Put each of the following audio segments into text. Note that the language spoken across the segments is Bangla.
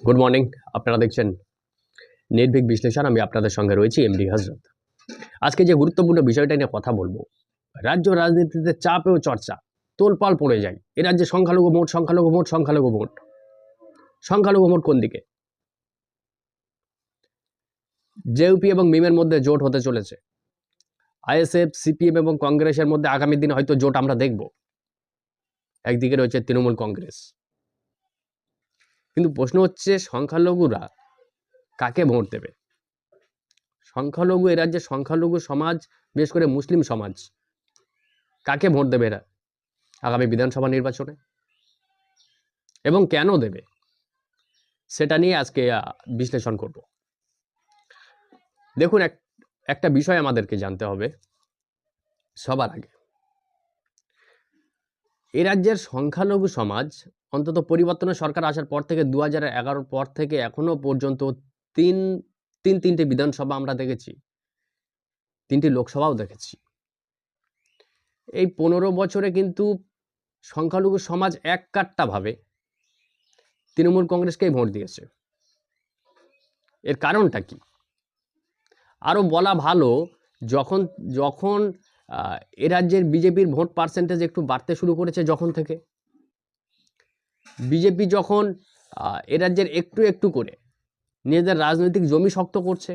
Good morning. আপনারা দেখছেন নির্ভীক বিশ্লেষণ। আমি আপনাদের সঙ্গে রয়েছি এমডি হজরত। আজকে যে গুরুত্বপূর্ণ বিষয়টা নিয়ে কথা বলবো, রাজ্য রাজনীতিতে চাপ ও চর্চা তোলপাল পড়ে যায়। এ রাজ্যে সংখ্যালঘু ভোট, সংখ্যালঘু ভোট, সংখ্যালঘু ভোট। সংখ্যালঘু ভোট কোন দিকে? জেইউপি এবং মিমের মধ্যে জোট হতে চলেছে। আইএসএফ, সিপিএম এবং কংগ্রেসের মধ্যে আগামী দিনে হয়তো জোট আমরা দেখব। একদিকে রয়েছে তৃণমূল কংগ্রেস। কিন্তু প্রশ্ন হচ্ছে, সংখ্যালঘুরা কাকে ভোট দেবে? সংখ্যালঘু, এ রাজ্যে সংখ্যালঘু সমাজ, বিশেষ করে মুসলিম সমাজ, কাকে ভোট দেবে এরা আগামী বিধানসভা নির্বাচনে, এবং কেন দেবে, সেটা নিয়ে আজকে বিশ্লেষণ করব। দেখুন, একটা বিষয় আমাদেরকে জানতে হবে সবার আগে। এ রাজ্যের সংখ্যালঘু সমাজ অন্তত পরিবর্তনের সরকার আসার পর থেকে 2011 পর থেকে এখনো পর্যন্ত তিনটে বিধানসভা আমরা দেখেছি, 3টি লোকসভাও দেখেছি। এই 15 বছরে কিন্তু সংখ্যালঘু সমাজ এককাট্টাভাবে তৃণমূল কংগ্রেসকেই ভোট দিয়েছে। এর কারণটা কি? আরও বলা ভালো, যখন যখন এ রাজ্যের বিজেপির ভোট পার্সেন্টেজ একটু বাড়তে শুরু করেছে, যখন থেকে বিজেপি যখন এ রাজ্যের একটু একটু করে নিজেদের রাজনৈতিক জমি শক্ত করছে,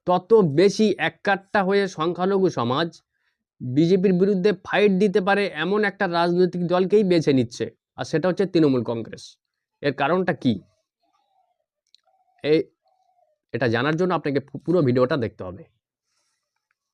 তত বেশি এককাট্টা হয়ে সংখ্যালঘু সমাজ বিজেপির বিরুদ্ধে ফাইট দিতে পারে এমন একটা রাজনৈতিক দলকেই বেছে নিচ্ছে, আর সেটা হচ্ছে তৃণমূল কংগ্রেস। এর কারণটা কি, এটা জানার জন্য আপনাকে পুরো ভিডিওটা দেখতে হবে।